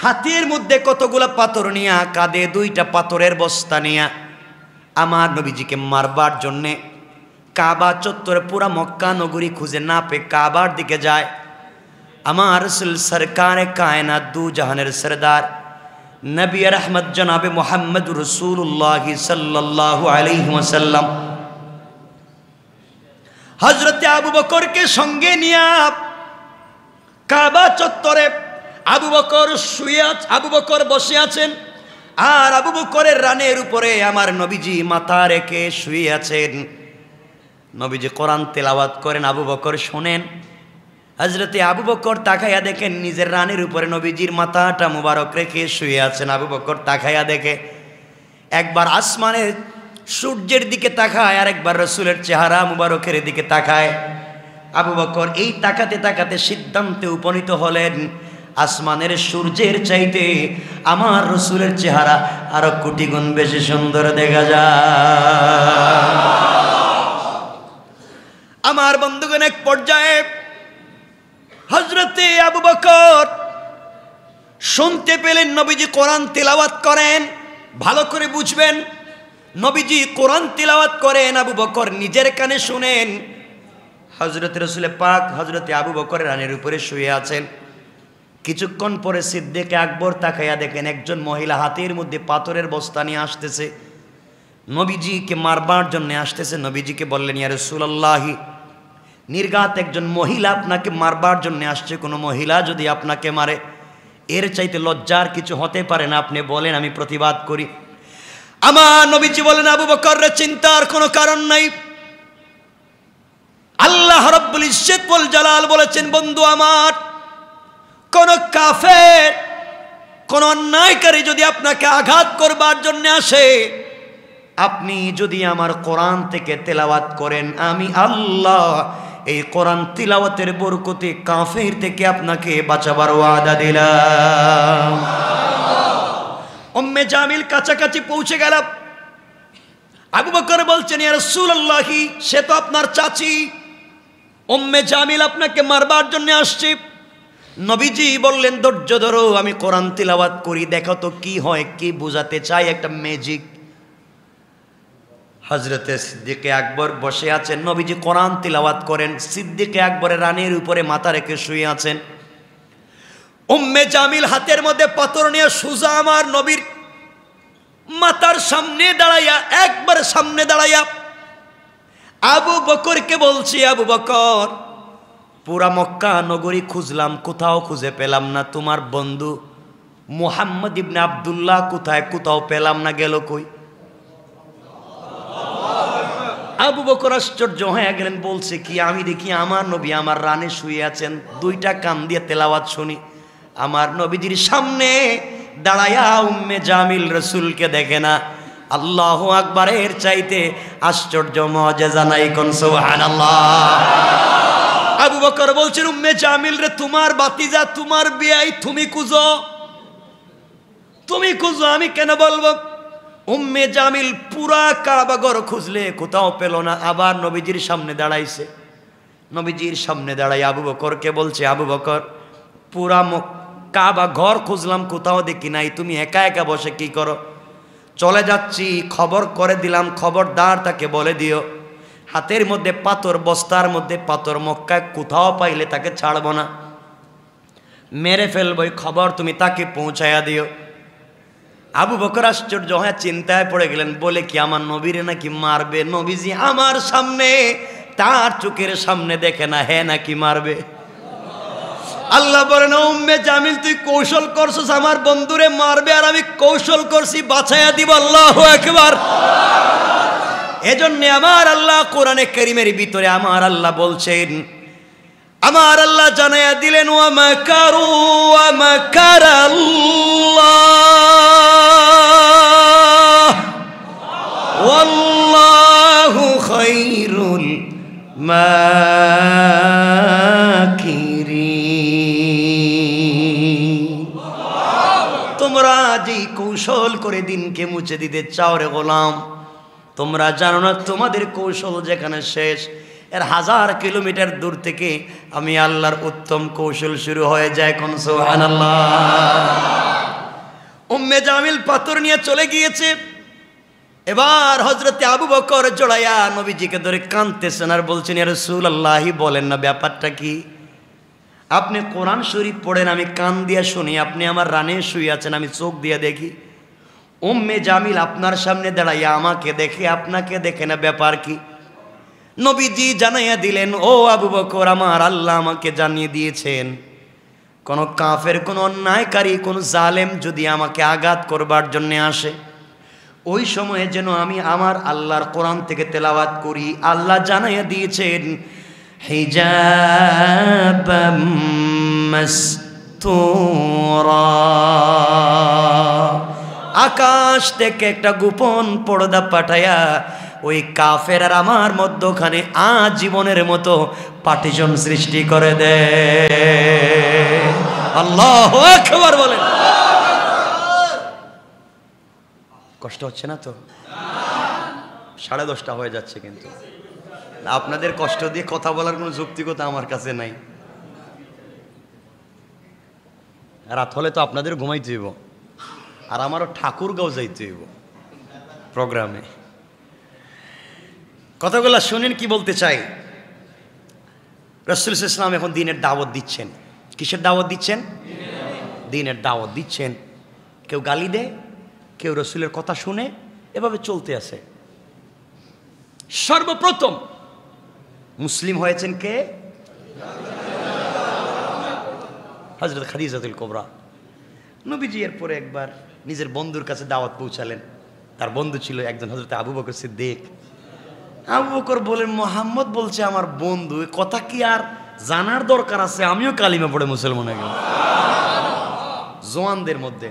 হাতের মধ্যে কতগুলা পাথর নিয়া, কাঁধে 2টা পাথরের বস্তা নিয়া আমার নবীজিকে মারবার জন্যে কাবা চত্বরে পুরা মক্কা নগরী খুঁজে না পেয়ে কাবার দিকে যায়। আমার রাসূল সরকারে কায়নাত, দু জাহানের সরদার নবী রহমত জনাবে মুহাম্মদুর রাসূলুল্লাহ সাল্লাল্লাহু আলাইহি ওয়াসাল্লাম হযরতে আবু বকরকে সঙ্গে নিয়ে কাবা চত্বরে আবু বকর বসে আছেন, আর আবু বকরের রানের উপরে আমার নবীজি মাথা রেখে শুয়ে আছেন। নবীজি কোরআন তেলাওয়াত করেন, আবু বকর শোনেন। হযরতে আবু বকর তাকাইয়া দেখেন নিজের রানের উপরে নবীজির মাথাটা মুবারক রেখে শুয়ে আছেন। আবু বকর তাকাইয়া দেখে, একবার আসমানের সূর্যের দিকে তাকায়, আর একবার রাসূলের চেহারা মুবারকের দিকে তাকায়। আবু বকর এই তাকাতে তাকাতে সিদ্ধান্তে উপনীত হলেন, আসমানের সূর্যের চাইতে আমার রাসূলের চেহারা আরো কোটি গুণ বেশি সুন্দর দেখা যায়। আমার বন্ধুগণ, এক পর্যায়ে হযরতে আবু বকর শুনতে পেলেন নবীজি কোরআন তেলাওয়াত করেন। ভালো করে বুঝবেন, নবীজি কোরআন তেলাওয়াত করেন, আবু বকর নিজের কানে শুনেন। হযরত রাসূল পাক হযরতে আবু বকরের রানের উপরে শুয়ে আছেন। কিছুক্ষণ পরে সিদ্দিক আকবর তাকাইয়া দেখেন একজন মহিলা হাতের মধ্যে পাথরের বস্তা নিয়ে আসতেছে, নবীজিকে মারবার জন্য আসতেছে। নবীজিকে বললেন, ইয়া রাসূলুল্লাহ, নির্ঘাত একজন মহিলা আপনাকে মারবার জন্য আসছে, কোনো মহিলা যদি আপনাকে মারে এর চাইতে লজ্জার কিছু হতে পারে না, আপনি বলেন আমি প্রতিবাদ করি। আমার নবীজি বলেন, আবু বকর রে, চিন্তার কোনো কারণ নাই। আল্লাহ রাব্বুল ইজ্জত ওয়াল জালাল বলেছেন, বন্ধু আমার, কোন কাফের, কোন অন্যায়কারী যদি আপনাকে আঘাত করবার জন্য আসে, আপনি যদি আমার কোরআন থেকে তেলাওয়াত করেন, আমি আল্লাহ এই কোরআন তিলাওয়াতের বরকতে কাফের থেকে আপনাকে বাঁচাবার ওয়াদা দিলাম। উম্মে জামিল কাছাকাছি পৌঁছে গেল। আবু বকর বলছেন, ইয়া রাসূলুল্লাহ, সে তো আপনার চাচি, উম্মে জামিল আপনাকে মারবার জন্য আসছে। নবীজি বললেন, ধৈর্য ধরো, আমি কোরআন তিলাওয়াত করি, দেখো তো কি হয়, কি বোঝাতে চাই, একটা ম্যাজিক। হযরতে সিদ্দিক আকবর বসে আছেন, নবীজি কোরআন তিলাওয়াত করেন, সিদ্দিক আকবরের রানের উপরে মাথা রেখে শুয়ে আছেন। উম্মে জামিল হাতের মধ্যে পাথর নিয়ে সোজা আমার নবীর মাথার সামনে দাঁড়াইয়া, একবার সামনে দাঁড়াইয়া আবু বকরকে বলছি, আবু বকর, পুরা মক্কা নগরী খুঁজলাম, কোথাও খুঁজে পেলাম না, তোমার বন্ধু মুহাম্মদ ইবনে আব্দুল্লাহ কোথায়, কোথাও পেলাম না, গেল কই? আবু বকর আশ্চর্য হয়ে গেলেন, বলছে কি, আমি দেখি আমার নবী আমার রানে শুয়ে আছেন, 2টা কান দিয়ে তেলাওয়াত শুনি, আমার নবীজির সামনে দাঁড়ায়া উম্মে জামিল রাসূলকে দেখে না। আল্লাহু আকবার, এর চাইতে আশ্চর্য মুআজিজা নাই, কোন সুবহানাল্লাহ। আবু বকর বলছেন, উম্মে জামিল রে, তোমার বাতিজা, তোমার বিয়াই, তুমি খুঁজো, আমি কেন বলবো? উম্মে জামিল পুরা কাবা ঘর খুঁজলে কোথাও পেল না, আবার নবীজির সামনে দাঁড়াইছে। নবীজির সামনে দাঁড়াই আবু বকরকে বলছে, আবু বকর, পুরা কাবা ঘর খুঁজলাম, কোথাও দেখি নাই, তুমি একা একা বসে কি করো? চলে যাচ্ছি, খবর করে দিলাম, খবরদার তাকে বলে দিও, হাতের মধ্যে পাথর, বস্তার মধ্যে পাথর, মক্কায় কোথাও পাইলে তাকে ছাড়ব না, মেরে ফেলবো, খবর তুমি তাকে পৌঁছায়া দিও। আবু বকর আশ্চর্য হয়ে চিন্তায় পড়ে গেলেন, বলে কি আমার নবীরে নাকি মারবে? নবীজি আমার সামনে, তার চোখের সামনে দেখে না, হ্যাঁ নাকি মারবে? আল্লাহ বলেন, উম্মে জামিল, তুই কৌশল করছিস আমার বন্ধুরে মারবে, আর আমি কৌশল করছি বাঁচাইয়া দিব। আল্লাহু আকবার। এজন্য আমার আল্লাহ কোরআনে কারীমের ভিতরে আমার আল্লাহ বলছেন, আমার আল্লাহ জানাইয়া দিলেন, ওয়া মাকারু ওয়া মাকারাল্লাহ ওয়াল্লাহু খায়রুল মাকিরিন। তোমরা যে কৌশল করে দিনকে মুছে দিতে চাও রে গোলাম, তোমরা জানো না তোমাদের কৌশল যেখানে শেষ, এর 1000 কিলোমিটার দূর থেকে আমি আল্লাহর উত্তম কৌশল শুরু হয়ে যায়। কোন সুবহানাল্লাহ। জামিল পাথর নিয়ে চলে গিয়েছে। এবার হযরতে আবু বকর জড়াইয়া নবীজিকে ধরে কাঁদতেছেন আর বলছেন, ইয়া রাসূলুল্লাহ, বলেন না ব্যাপারটা কি? আপনি কোরআন শরীফ পড়েন, আমি কান দিয়ে শুনি, আপনি আমার রানে শুয়ে আছেন, আমি চোখ দিয়ে দেখি। উম্মে জামিল আপনার সামনে দাঁড়াইয়া আমাকে দেখে, আপনাকে দেখে না, ব্যাপার কি? নবীজি জানাইয়া দিলেন, ও আবু বকর, আমার আল্লাহ আমাকে জানিয়ে দিয়েছেন, কোন কাফের, কোন অন্যায়কারী, কোন জালেম যদি আমাকে আঘাত করবার জন্য আসে, ওই সময়ে যেন আমি আমার আল্লাহর কোরআন থেকে তেলাওয়াত করি। আল্লাহ জানাইয়া দিয়েছেন, হিজাবাম মাসতুরা, আকাশ থেকে একটা গোপন পর্দা পাঠায়া ওই কাফের আর আমার মধ্যখানে আজীবনের মতো পার্টিশন সৃষ্টি করে দেয়। আল্লাহু আকবার বলেন। কষ্ট হচ্ছে না তো? 10:30 হয়ে যাচ্ছে, কিন্তু আপনাদের কষ্ট দিয়ে কথা বলার কোনো যৌক্তিকতা আমার কাছে নাই। রাত হলে তো আপনাদের ঘুমাইতে হইব, আর আমারও ঠাকুরগাঁও যাইতে হইব প্রোগ্রামে। কথাগুলো শুনেন কি বলতে চাই। রাসূল সাল্লাল্লাহু আলাইহি ওয়াসাল্লাম এখন দ্বীনের দাওয়াত দিচ্ছেন। কিসের দাওয়াত দিচ্ছেন? দ্বীনের দাওয়াত দিচ্ছেন। কেউ গালি দেয়, কেউ রাসূলের কথা শুনে, এভাবে চলতে আছে। সর্বপ্রথম মুসলিম হয়েছেন কে? হযরত খাদিজাতুল কুবরা। নবীজি এরপরে একবার নিজের বন্ধুর কাছে দাওয়াত পৌঁছালেন। তার বন্ধু ছিল একজন হযরত আবু বকর সিদ্দিক। আবু বকর বলেন, মুহাম্মদ বলছে আমার বন্ধু, এ কথা কি আর জানার দরকার আছে? আমিও কালিমা পড়ে মুসলমান হয়ে গেলাম। জওয়ানদের মধ্যে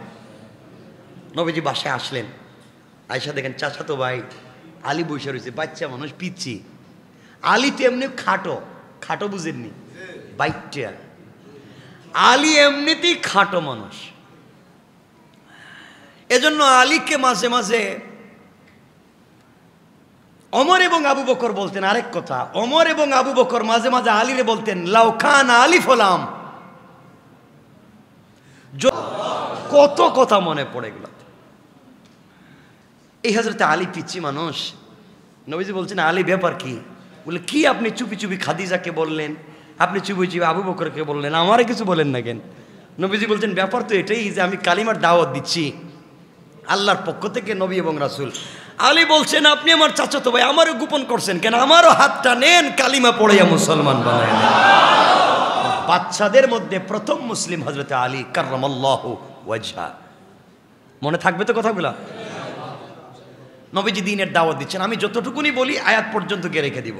নবীজি বাসায় আসলেন। আয়েশা দেখেন চাচাতো ভাই আলী বসে রয়েছে, বাচ্চা মানুষ, পিচ্ছি। আলী তো এমনি খাটো, খাটো বুঝেননি, বাইকটা। আলী এমনিতেই খাটো মানুষ, এজন্য আলীকে মাঝে মাঝে ওমর এবং আবু বকর বলতেন। আরেক কথা, ওমর এবং আবু বকর মাঝে মাঝে আলীরে বলতেন, লাউ খান আলী ফলাম। কত কথা মনে পড়ে গেল। এই হযরতে আলী পিচ্ছি মানুষ। নবীজি বলছেন, আলী ব্যাপার কি? বলে, কি আপনি চুপি চুপি খাদিজাকে বললেন, আপনি চুপি চুপি আবু বকরকে বললেন, আমারে কিছু বলেন না কেন? নবীজি বলছেন, ব্যাপার তো এটাই যে আমি কালিমার দাওয়াত দিচ্ছি আল্লাহর পক্ষ থেকে, নবী এবং রাসূল। আলী বলছেন, আপনি আমার চাচাতো ভাই, আমারও গোপন করছেন কেন? আমারও হাতটা নেন, কালিমা পড়াইয়া মুসলমান বানায় নেন। বাচ্চাদের মধ্যে প্রথম মুসলিম হযরতে আলী কাররামাল্লাহু ওয়াজহা। মনে থাকবে তো কথাগুলা? নবীজি দ্বীনের দাওয়াত দিচ্ছেন। আমি যতটুকুনি বলি আয়াত পর্যন্ত গিয়ে রেখে দিব।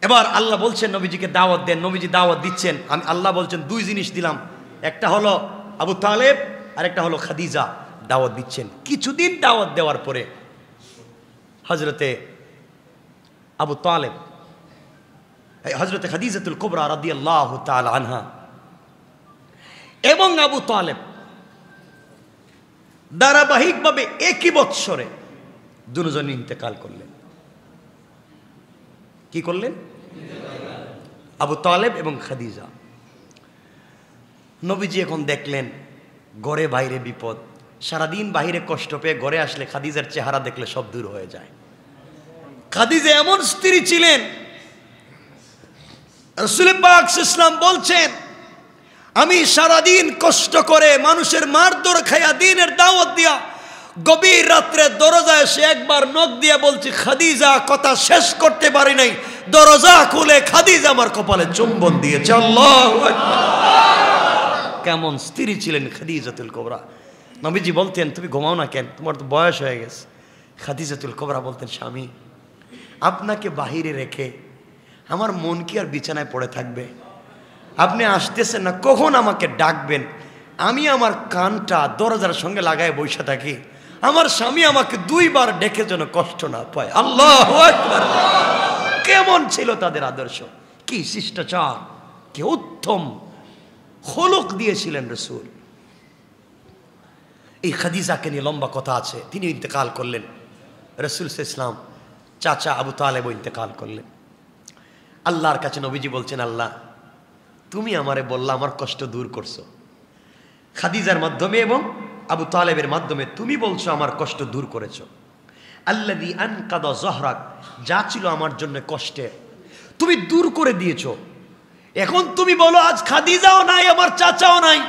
এবার আল্লাহ বলছেন নবীজিকে দাওয়াত দেন। নবীজি দাওয়াত দিচ্ছেন। আমি আল্লাহ বলছেন, দুই জিনিস দিলাম, একটা হলো আবু তালেব আর একটা হলো খাদিজা। দাওয়াত দিচ্ছেন। কিছুদিন দাওয়াত দেওয়ার পরে হযরতে আবু তালেব, হযরতে খাদিজাতুল কুবরা রাদিয়াল্লাহু তাআলা আনহা এবং আবু তালেব ধারাবাহিকভাবে একই বৎসরে দুজন ইন্তেকাল করলেন। কি করলেন? আবু তালেব এবং খাদিজা। নবীজি এখন দেখলেন ঘরে বাইরে বিপদ, সারাদিন বাইরে কষ্ট পেয়ে ঘরে আসলে খাদিজার চেহারা দেখলে সব দূর হয়ে যায়। খাদিজা এমন স্ত্রী ছিলেন, রাসূল পাক সাল্লাল্লাহু আলাইহি ওয়াসাল্লাম বলছেন, আমি সারাদিন কষ্ট করে মানুষের মারধর খাইয়া দ্বীনের দাওয়াত দিয়া গভীর রাত্রে দরজায় এসে একবার নখ দিয়ে বলছি, খাদিজা, কথা শেষ করতে পারি নাই, দরজা খুলে খাদিজা আমার কপালে চুম্বন দিয়েছে। আল্লাহু আকবার। কেমন স্ত্রী ছিলেন খাদিজাতুল কুবরা। নবীজি বলতেন, তুমি ঘুমাও না কেন? তোমার তো বয়স হয়ে গেছে। খাদিজাতুল কুবরা বলতেন, স্বামী, আপনাকে বাহিরে রেখে আমার মন কি আর বিছানায় পড়ে থাকবে? আপনি আসতেছেন না, কখন আমাকে ডাকবেন? আমি আমার কানটা দরজার সঙ্গে লাগায় বসে থাকি, আমার স্বামী আমাকে দুইবার ডেকে যেন কষ্ট না পায়। আল্লাহু আকবার। কেমন ছিল তাদের আদর্শ, কি শিষ্টাচার, কি উত্তম খলক দিয়েছিলেন রাসূল। এই খাদিজাকে নিয়ে লম্বা কথা আছে। তিনি ইন্তেকাল করলেন। রাসূল সাল্লাল্লাহু আলাইহি ওয়াসাল্লাম চাচা আবু তালেব ইন্তেকাল করলেন। আল্লাহর কাছে নবীজি বলছেন, আল্লাহ, তুমি আমারে বললা, আমার কষ্ট দূর করছো খাদিজার মাধ্যমে এবং আবু তালেবের মাধ্যমে তুমি বলছো আমার কষ্ট দূর করেছো। আল্লাযী আনকাদা যহরাক, যা ছিল আমার জন্য কষ্টে তুমি দূর করে দিয়েছো। এখন তুমি বলো আজ খাদিজাও নাই, আমার চাচাও নাই,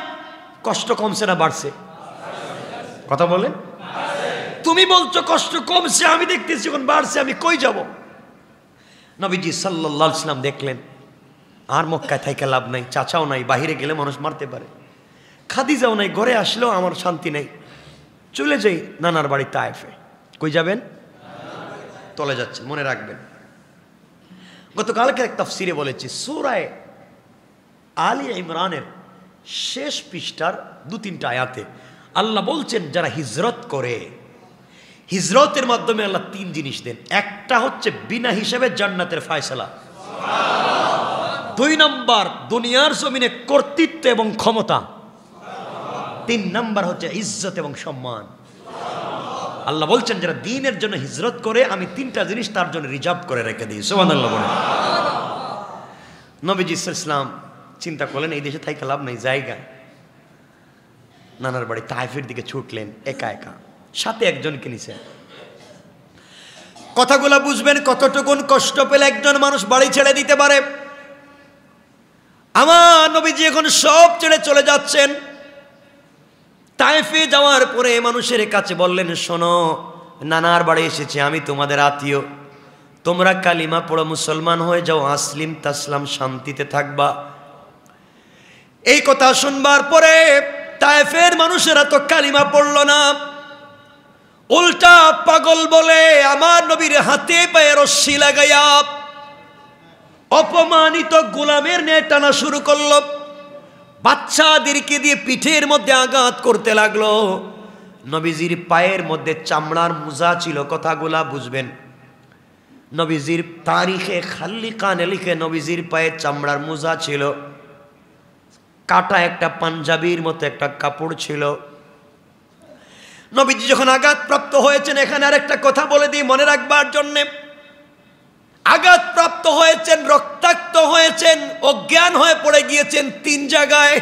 কষ্ট কমছে না বাড়ছে? কথা বলেন। তুমি বলছো কষ্ট কমছে, আমি দেখতেছি এখন বাড়ছে, আমি কই যাব? নবীজি সাল্লাল্লাহু আলাইহি ওয়াসাল্লাম দেখলেন আর মক্কায় থাইকা লাভ নাই, চাচাও নাই, বাহিরে গেলে মানুষ মারতে পারে, খাদিজাও নাই, ঘরে আসলেও আমার শান্তি নেই, চলে যাই নানার বাড়ি তায়েফে। কই যাবেন? চলে যাচ্ছেন, মনে রাখবেন। গতকালকে এক তাফসিরে বলেছি, সূরা আলী ইমরানের শেষ পৃষ্ঠার 2-3টা আয়াতে আল্লাহ বলছেন যারা হিজরত করে, হিজরতের মাধ্যমে আল্লাহ 3 জিনিস দেন। একটা হচ্ছে বিনা হিসেবে জান্নাতের ফয়সালা, 2 নাম্বার দুনিয়ার জমিনে কর্তৃত্ব এবং ক্ষমতা, 3 নাম্বার হচ্ছে ইজ্জত এবং সম্মান। আল্লাহ বলছেন যারা দ্বীনের জন্য হিজরত করে আমি 3টা জিনিস তার জন্য রিজার্ভ করে রেখে দিই। সুবহানাল্লাহ বলেন। নবীজি সাল্লাল্লাহু আলাইহি ওয়াসাল্লাম চিন্তা করলেন এই দেশে থাইকা লাভ নাই, জায়গা নানার বাড়ি তায়েফের দিকে ছুটলেন একা একা, সাথে একজনকে নিছেন। কথাগুলো বুঝবেন কতটুকুন কষ্ট পেলে একজন মানুষ বাড়ি ছেড়ে দিতে পারে। আমার নবীজি এখন সব ছেড়ে চলে যাচ্ছেন। তায়েফে যাওয়ার পরে মানুষের কাছে বললেন, শোনো, নানার বাড়ি এসেছে, আমি তোমাদের আত্মীয়, তোমরা কালিমা পড়ো, মুসলমান হয়ে যাও, আসলিম তাসলাম, শান্তিতে থাকবা। এই কথা শুনবার পরে তায়েফের মানুষেরা তো কালিমা পড়ল না, উল্টা পাগল বলে আমার নবীর হাতে পায়ে রশ্মি লাগাইয়া অপমানিত গোলামের ন্যায় টানা শুরু করলো, বাচ্চাদেরকে দিয়ে পিঠের মধ্যে আঘাত করতে লাগলো। নবীজির পায়ের মধ্যে চামড়ার মোজা ছিল, কথাগুলা বুঝবেন। নবীজির তারিখে খালি কানে লিখে নবীজির পায়ে চামড়ার মোজা ছিল, কাটা একটা পাঞ্জাবির মতো একটা কাপড় ছিল। নবীজি যখন আঘাতপ্রাপ্ত হয়েছেন, এখানে আরেকটা কথা বলে দিই মনে রাখবার জন্যে, আঘাতপ্রাপ্ত হয়েছেন, রক্তাক্ত হয়েছেন, অজ্ঞান হয়ে পড়ে গিয়েছেন 3 জায়গায়।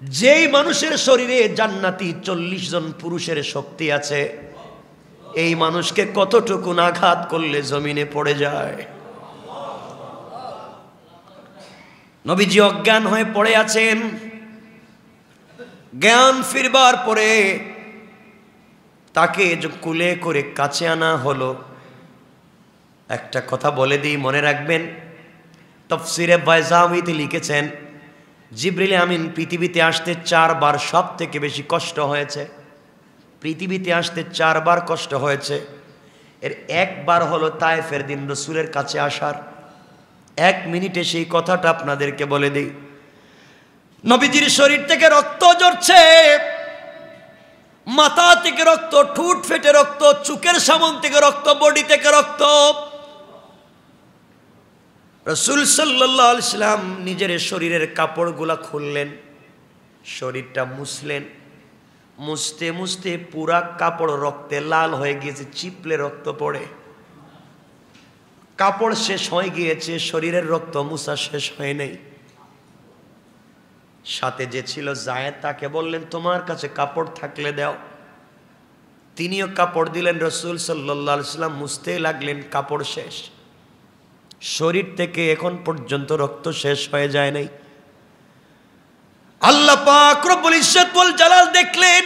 যেই মানুষের শরীরে জান্নাতি 40 জন পুরুষের শক্তি আছে, এই মানুষকে কতটুকুন আঘাত করলে জমিনে পড়ে যায়। নবীজি অজ্ঞান হয়ে পড়ে আছেন। জ্ঞান ফিরবার পরে তাকে কুলে করে কাছে আনা হলো। একটা কথা বলে দিই মনে রাখবেন, তাফসীরে বাইজাউইতে লিখেছেন জিবরিল আমিন পৃথিবীতে আসতে 4 বার সব থেকে বেশি কষ্ট হয়েছে। পৃথিবীতে আসতে 4 বার কষ্ট হয়েছে। এর একবার হলো তায়েফের দিন রাসূলের কাছে আসার। 1 মিনিটে সেই কথাটা আপনাদেরকে বলে দিই। নবীজির শরীর থেকে রক্ত ঝরছে, মাথা থেকে রক্ত, ঠোঁট ফেটে রক্ত, চোখের সামন থেকে রক্ত, বডি থেকে রক্ত। রাসূল সাল্লাল্লাহু আলাইহি সাল্লাম নিজের শরীরের কাপড়গুলা খুললেন, শরীরটা মুছলেন। মুছতে মুছতে পুরা কাপড় রক্তে লাল হয়ে গিয়েছে, চিপলে রক্ত পড়ে। কাপড় শেষ হয়ে গিয়েছে, শরীরের রক্ত মুছা শেষ হয় নাই। সাথে যে ছিল যায়েদ, তাকে বললেন তোমার কাছে কাপড় থাকলে দাও। তিনিও কাপড় দিলেন। রাসূল সাল্লাল্লাহু আলাইহি সাল্লাম মুছতে লাগলেন, কাপড় শেষ। শরীর থেকে এখন পর্যন্ত রক্ত শেষ হয়ে যায় নাই। আল্লাহ পাক রব্বুল ইজ্জত ওয়াল জালাল দেখলেন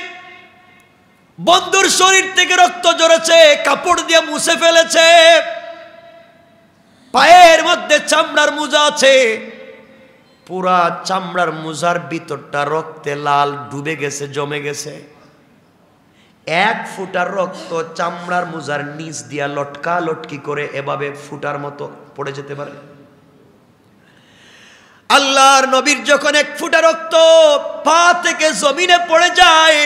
বন্ধুর শরীর থেকে রক্ত ঝরেছে, কাপড় দিয়ে মুছে ফেলেছে, পায়ের মধ্যে চামড়ার মোজা আছে, পুরা চামড়ার মোজার ভিতরটা রক্তে লাল, ডুবে গেছে, জমে গেছে। 1 ফোঁটার রক্ত চামড়ার মোজার নিচ দিয়া লটকা লটকি করে এভাবে ফুটার মতো পড়ে যেতে পারে? আল্লাহর নবীর যখন 1 ফোঁটা রক্ত পা থেকে জমিনে পড়ে যায়,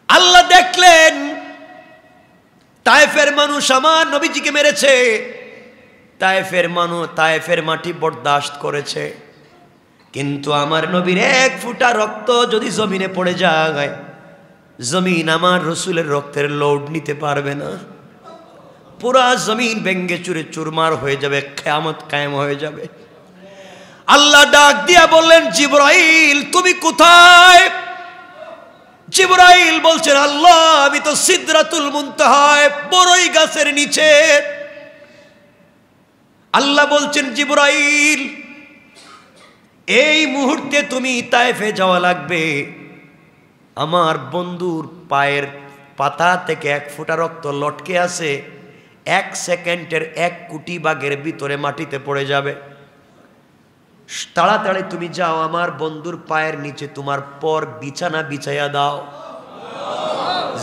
আল্লাহ দেখলেন তায়েফের মানুষ আমার নবীজিকে মেরেছে, তায়েফের মাটি বরদাস্ত করেছে, কিন্তু আমার নবীর 1 ফোঁটা রক্ত যদি জমিনে পড়ে যায়, জমিন আমার রসুলের রক্তের লোড নিতে পারবে না। পুরা জমিন ভেঙ্গে চুরে চুরমার হয়ে যাবে, কিয়ামত কায়েম হয়ে যাবে। আল্লাহ ডাক দিয়া বললেন জিবরাইল তুমি কোথায়? জিবরাইল বলছেন আল্লাহ আমি তো সিদরাতুল মুনতাহায় বড়ই গাছের নিচে। আল্লাহ বলছেন জিবরাইল এই মুহূর্তে তুমি তায়েফে যাওয়া লাগবে, আমার বন্ধুর পায়ের পাতা থেকে 1 ফোঁটা রক্ত লটকে আছে, 1 সেকেন্ডের 1 কোটি ভাগের ভিতরে মাটিতে পড়ে যাবে। তাড়াতাড়ি তুমি যাও, আমার বন্ধুর পায়ের নিচে তোমার পর বিছানা বিছাইয়া দাও,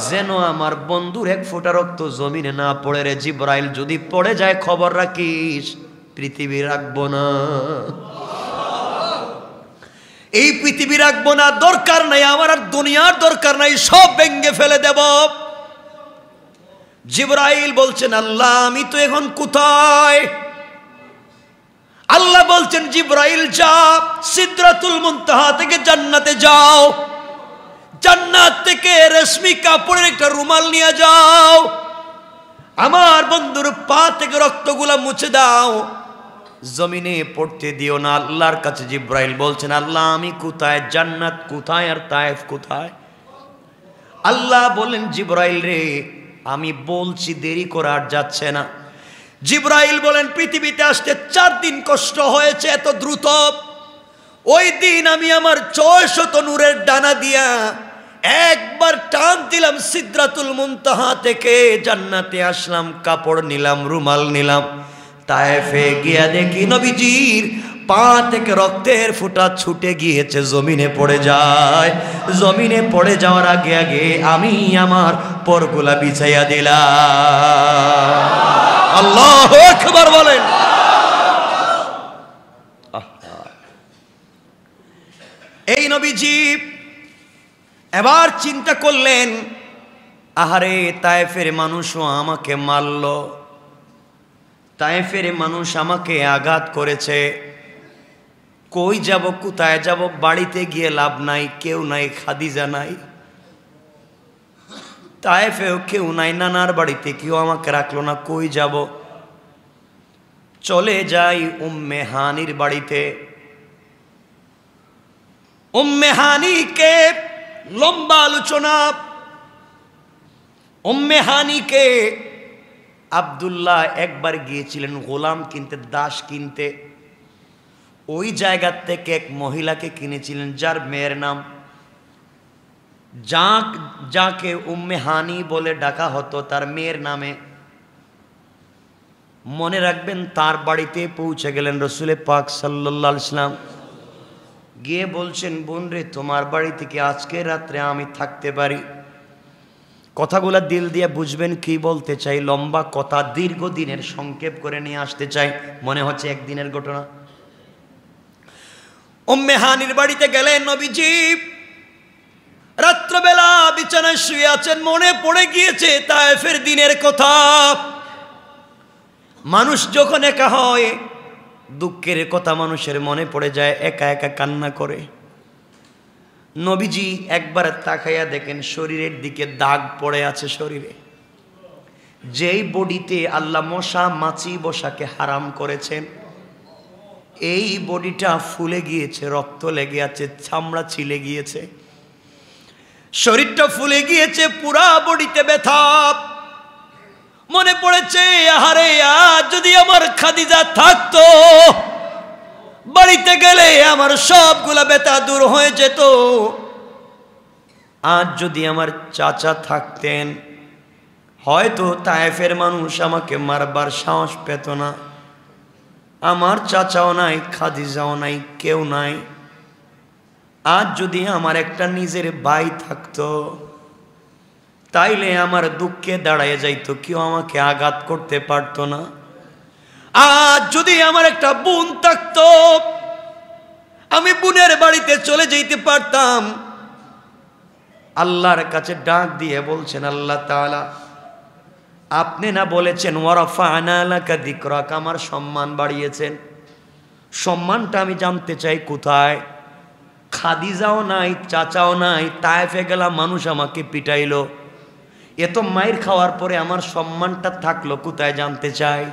যেন আমার বন্ধুর 1 ফোঁটা রক্ত জমিনে না পড়ে রে। জিবরাইল যদি পড়ে যায় খবর রাখিস, পৃথিবী রাখবো না, এই পৃথিবী রাখবো না, দরকার নাই আমার, আর দুনিয়ার দরকার নাই, সব ভেঙে ফেলে দেব। জিবরাইল বলছেন আল্লাহ আমি তো এখন কোথায়? আল্লাহ বলছেন জিবরাইল যাও, সিদরাতুল মুনতাহা থেকে জান্নাতে যাও, জান্নাত থেকে রেশমি কাপড়ের একটা রুমাল নিয়ে যাও, আমার বন্ধুর পা থেকে রক্তগুলা মুছে দাও, জমিনে পড়তে দিও না। আল্লাহর কাছে জিবরাইল বলছেন আল্লাহ আমি কোথায়? জান্নাত কোথায় আর তায়েফ কোথায়? আল্লাহ বলেন জিবরাইল রে আমি বলছি, দেরি করার যাচ্ছে না। জিবরাইল বলেন পৃথিবীতে আসতে 4 দিন কষ্ট হয়েছে এত দ্রুত, ওই দিন আমি আমার 600 নূরের ডানা দিয়া একবার টান দিলাম, সিদরাতুল মুনতাহা থেকে জান্নাতে আসলাম, কাপড় নিলাম, রুমাল নিলাম, তায়েফে গিয়া দেখি নবীজির পা থেকে রক্তের ফোঁটা ছুটে গিয়েছে, জমিনে পড়ে যায়। জমিনে পড়ে যাওয়ার আগে আগে আমি আমার পরগুলা বিছাইয়া দিলাম। আল্লাহু আকবার বলেন। এই নবীজি এবার চিন্তা করলেন আহারে তায়েফের মানুষও আমাকে মারল, তায়েফের মানুষ আমাকে আঘাত করেছে, কই যাব, কোথায় যাব? বাড়িতে গিয়ে লাভ নাই, কেউ নাই, খাদিজা নাই, তায়েফেও কেউ নাই, নানার বাড়িতে কেউ আমাকে রাখলো না, কই যাব? চলে যাই উম্মে হানির বাড়িতে। উম্মে হানিকে লম্বা আলোচনা। উম্মে হানিকে আব্দুল্লাহ একবার গিয়েছিলেন গোলাম কিনতে, দাস কিনতে, ওই জায়গা থেকে এক মহিলাকে কিনেছিলেন যার মেয়ের নাম, যাকে উম্মে হানি বলে ডাকা হতো তার মেয়ের নামে। মনে রাখবেন তার বাড়িতে পৌঁছে গেলেন রসুল পাক সাল্লাল্লাহু আলাইহি ওয়াসাল্লাম, গিয়ে বলছেন বোন রে তোমার বাড়ি থেকে আজকে রাত্রে আমি থাকতে পারি? কথাগুলা দিল দিয়ে বুঝবেন কি বলতে চাই, লম্বা কথা, দীর্ঘদিনের সংক্ষেপ করে নিয়ে আসতে চাই, মনে হচ্ছে একদিনের ঘটনা। উম্মে হানির বাড়িতে গেলেন নবীজি, রাত্রবেলা বিছানায় শুয়ে আছেন, মনে পড়ে গিয়েছে তায়েফের দিনের কথা। মানুষ যখন একা হয় দুঃখের কথা মানুষের মনে পড়ে যায়, একা একা কান্না করে। নবীজি একবার তাকাইয়া দেখেন শরীরের দিকে দাগ পড়ে আছে শরীরে, যেই বডিতে আল্লাহ মশা মাছি বসাকে হারাম করেছেন, এই বডিটা ফুলে গিয়েছে, রক্ত লেগে আছে, চামড়া ছিলে গিয়েছে, শরীরটা ফুলে গিয়েছে, পুরা বডিতে ব্যথা। মনে পড়েছে আহারে আজ যদি আমার খাদিজা থাকতো, বাড়িতে গেলে আমার সবগুলা ব্যথা দূর হয়ে যেত। আজ যদি আমার চাচা থাকতেন, হয়তো তায়েফের মানুষ আমাকে মারবার সাহস পেত না। আমার চাচাও নাই, খাদিজাও নাই, কেউ নাই। আজ যদি আমার একটা নিজের ভাই থাকতো, তাইলে আমার দুঃখে দাঁড়ায় যাইতো, কেউ আমাকে আঘাত করতে পারতো না। আজ যদি আমার একটা বোন থাকতো, আমি বোনের বাড়িতে চলে যেতে পারতাম। আল্লাহর কাছে ডাক দিয়ে বলছেন আল্লাহ তাআলা আপনি না বলেছেন ওয়ারাফা'না লাকা যিকরাক, আমার সম্মান বাড়িয়েছেন, সম্মানটা আমি জানতে চাই কোথায়? খাদিজাও নাই, চাচাও নাই, তায়েফে গেলাম মানুষ আমাকে পিটাইলো, এত মাইর খাওয়ার পরে আমার সম্মানটা থাকলো কোথায় জানতে চাই।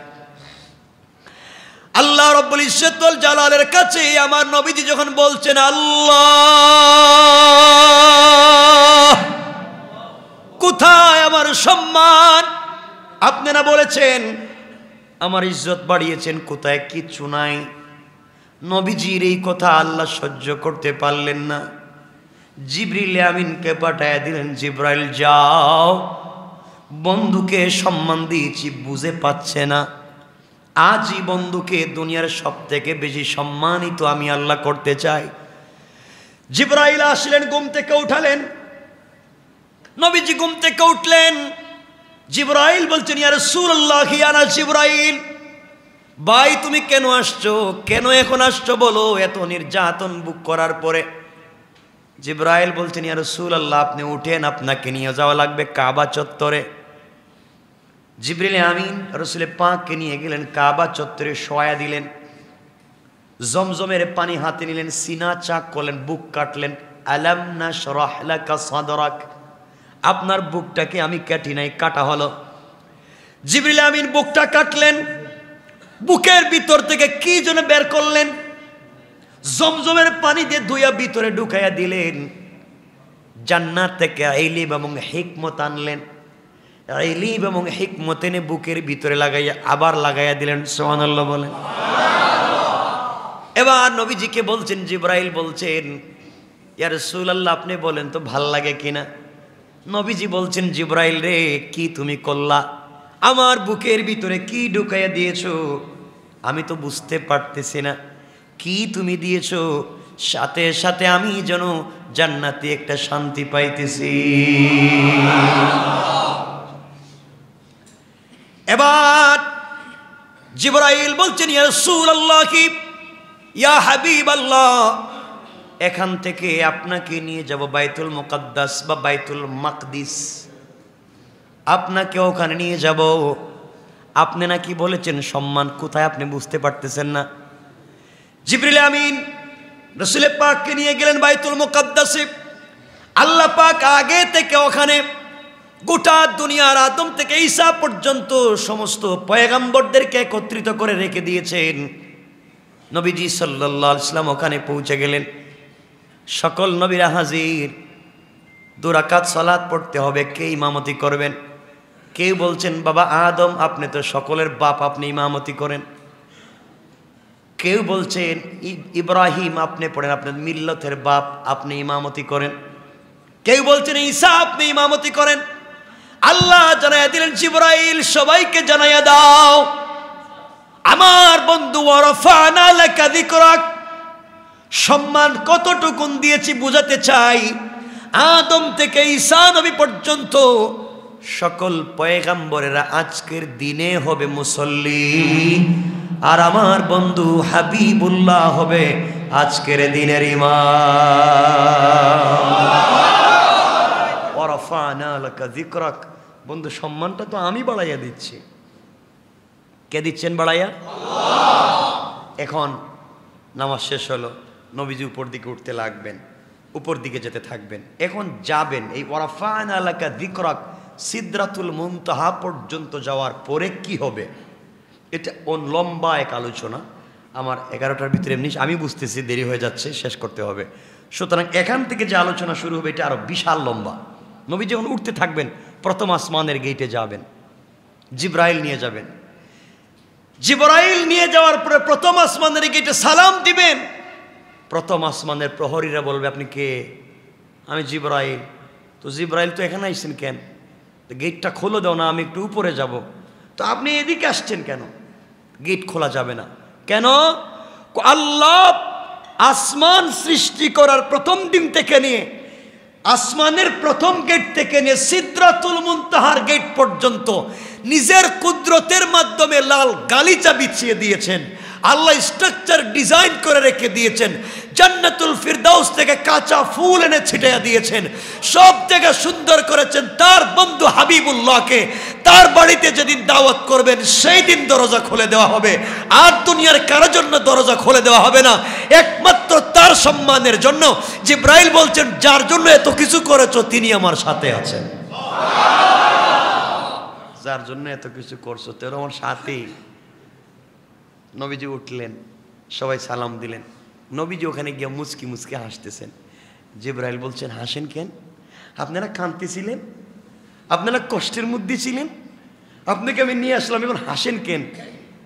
আল্লাহ রাব্বুল ইজ্জতুল জালালের কাছে আমার নবীজি যখন বলছেন আল্লাহ আপনারা বলেছেন আমার ইজ্জত বাড়িয়েছেন, কোথায় কিচ্ছু নাই। নবীজির এই কথা আল্লাহ সহ্য করতে পারলেন না, জিবরিল আমিনকে পাঠায় দিলেন, জিবরাইল যাও, বন্ধুকে সম্মান দিয়েছি বুঝে পাচ্ছে না, আজই বন্ধুকে দুনিয়ার সব থেকে বেশি সম্মানিত আমি আল্লাহ করতে চাই। জিবরাইল আসলেন, ঘুম থেকে উঠালেন, নবীজি ঘুম থেকে উঠলেন। জিবরাইল বলছেন, ইয়া রাসূলুল্লাহ, আনা জিবরাইল। ভাই তুমি কেন আসছো, কেন এখন আসছো বলো, এত নির্যাতন বুক করার পরে। জিবরাইল বলছেন, ইয়া রাসূলুল্লাহ আপনি উঠেন, আপনাকে নিয়ে যাওয়া লাগবে কাবা চত্বরে। জিবরিল আমিন রাসূল পাককে নিয়ে গেলেন, কাবা চত্বরে শোয়া দিলেন, জমজমের পানি হাতে নিলেন, সিনা চাক করলেন, বুক কাটলেন। আলাম নাশরাহ লাকা সাদরাক, আপনার বুকটাকে আমি কাটি নাই, কাটা হলো। জিবরিল আমিন বুকটা কাটলেন, বুকের ভিতর থেকে কি যেন বের করলেন, জমজমের পানি দিয়ে ধুইয়া ভিতরে ঢুকাইয়া দিলেন। জান্নাত থেকে ইলম এবং হিকমত আনলেন, ইলম এবং হিকমত এনে বুকের ভিতরে লাগাইয়া আবার লাগাইয়া দিলেন। সুবহানাল্লাহ বলেন। এবার নবীজিকে বলছেন, জিবরাইল বলছেন, ইয়া রাসূলুল্লাহ আপনি বলেন তো ভাল লাগে কিনা। নবীজি বলছেন, জিবরাইল রে কি তুমি করলা, আমার বুকের ভিতরে কি ঢুকাইয়া দিয়েছো, আমি তো বুঝতে পারতেছি না কি তুমি দিয়েছো, সাথে সাথে আমি যেন জান্নাতে একটা শান্তি পাইতেছি। এবার জিবরাইল বলছেন, ইয়া রাসূলুল্লাহ, ইয়া হাবিবাল্লাহ, এখান থেকে আপনাকে নিয়ে যাব বাইতুল মুকাদ্দাস বা বাইতুল মাকদিস, আপনাকে ওখানে নিয়ে যাব। আপনি নাকি বলেছেন সম্মান কোথায়, আপনি বুঝতে পারতেছেন না। জিবরিল আমিন রাসূল পাককে নিয়ে গেলেন বাইতুল মুকাদ্দাসে। আল্লাহ পাক আগে থেকে ওখানে গোটা দুনিয়ার আদম থেকে ঈসা পর্যন্ত সমস্ত পয়গম্বরদেরকে একত্রিত করে রেখে দিয়েছেন। নবীজি সাল্লাল্লাহু আলাইহি ওয়াসাল্লাম ওখানে পৌঁছে গেলেন, সকল নবীরা হাজির। 2 রাকাত সালাত পড়তে হবে, কে ইমামতি করবেন? কেউ বলছেন বাবা আদম আপনি তো সকলের বাপ, আপনি ইমামতি করেন। কেউ বলছেন ইব্রাহিম আপনি পড়েন, আপনার মিল্লতের বাপ, আপনি ইমামতি করেন। কেউ বলছেন ঈসা আপনি ইমামতি করেন। আল্লাহ জানাইয়া দিলেন, জিবরাইল সবাইকে জানাইয়া দাও আমার বন্ধু ওয়ারাফানা লাকা যিকরাক, সম্মান কতটুকুন দিয়েছি বুঝাতে চাই। আদম থেকে ঈসা নবী পর্যন্ত সকল পয়গম্বরেরা আজকের দিনে হবে মুসল্লি, আর আমার বন্ধু হাবিবুল্লাহ হবে আজকের দিনের ইমাম। ওয়ারাফানা লাকা যিকরাক, বন্ধু সম্মানটা তো আমি বাড়াইয়া দিচ্ছি। কে দিচ্ছেন বাড়াইয়া? আল্লাহ। এখন নামাজ শেষ হলো, নবীজি উপর দিকে উঠতে লাগবেন, উপর দিকে যেতে থাকবেন। এখন যাবেন এই ওয়ারাফানা লাকা যিকরাক সিদরাতুল মুনতাহা পর্যন্ত যাওয়ার পরে কি হবে, এটা লম্বা এক আলোচনা। আমার 11টার ভিতরে এমনি আমি বুঝতেছি দেরি হয়ে যাচ্ছে, শেষ করতে হবে। সুতরাং এখান থেকে যে আলোচনা শুরু হবে এটা আরো বিশাল লম্বা। নবী যখন উঠতে থাকবেন প্রথম আসমানের গেটে যাবেন, জিবরাইল নিয়ে যাবেন। জিবরাইল নিয়ে যাওয়ার পরে প্রথম আসমানের গেটে সালাম দিবেন। প্রথম আসমানের প্রহরীরা বলবে আপনি কে? আমি জিবরাইল। তো জিবরাইল তো এখানে আসছেন কেন? গেটটা খোলো দাও না, আমি একটু উপরে যাব। তো আপনি এদিকে আসছেন কেন? গেট খোলা যাবে না। কেন? আল্লাহ আসমান সৃষ্টি করার প্রথম দিন থেকে নিয়ে আসমানের প্রথম গেট থেকে নিয়ে সিদরাতুল মুনতাহার গেট পর্যন্ত নিজের কুদরতের মাধ্যমে লাল গালিচা বিছিয়ে দিয়েছেন। আল্লাহ স্ট্রাকচার ডিজাইন করে রেখে দিয়েছেন। জান্নাতুল ফিরদাউস থেকে কাঁচা ফুল এনে ছিটিয়ে দিয়েছেন। সব জায়গা সুন্দর করেছেন। তার বন্ধু হাবিবুল্লাহকে তার বাড়িতে যেদিন দাওয়াত করবেন সেই দিন দরজা খুলে দেওয়া হবে। আর দুনিয়ার কারোর জন্য দরজা খুলে দেওয়া হবে না, একমাত্র তার সম্মানের জন্য। জিবরাইল বলছেন যার জন্য এত কিছু করেছো তিনি আমার সাথে আছেন। যার জন্য এত কিছু করছো তোর আমার সাথেই। নবীজি উঠলেন, সবাই সালাম দিলেন। নবীজি ওখানে গিয়ে মুচকি মুচকি হাসতেছেন। জিবরাইল বলছেন হাসেন কেন? আপনারা কাঁদতেছিলেন, আপনারা কষ্টের মধ্যে ছিলেন, আপনাকে আমি নিয়ে আসলাম, এখন হাসেন কেন?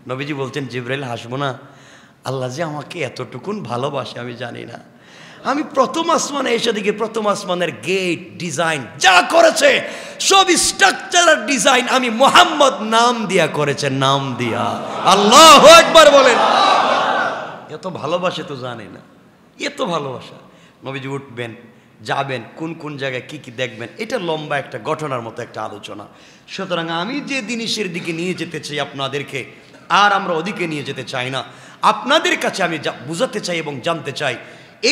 নবীজি বলছেন, জিবরাইল হাসবো না? আল্লাহ যে আমাকে এতটুকুন ভালোবাসে আমি জানি না। আমি প্রথম আসমানে এসে দেখি প্রথম আসমানের গেট ডিজাইন যা করেছে সব স্ট্রাকচারাল ডিজাইন আমি মোহাম্মদ নাম দিয়া করেছে, নাম দিয়া। আল্লাহু আকবার বলেন। এত ভালোবাসে তো জানে না, এত ভালোবাসা। নবীজি উঠবেন, যাবেন, কোন কোন জায়গায় কি কি দেখবেন, এটা লম্বা একটা ঘটনার মতো একটা আলোচনা। সুতরাং আমি যে জিনিসের দিকে নিয়ে যেতে চাই আপনাদেরকে, আর আমরা ওদিকে নিয়ে যেতে চাই না। আপনাদের কাছে আমি বুঝাতে চাই এবং জানতে চাই,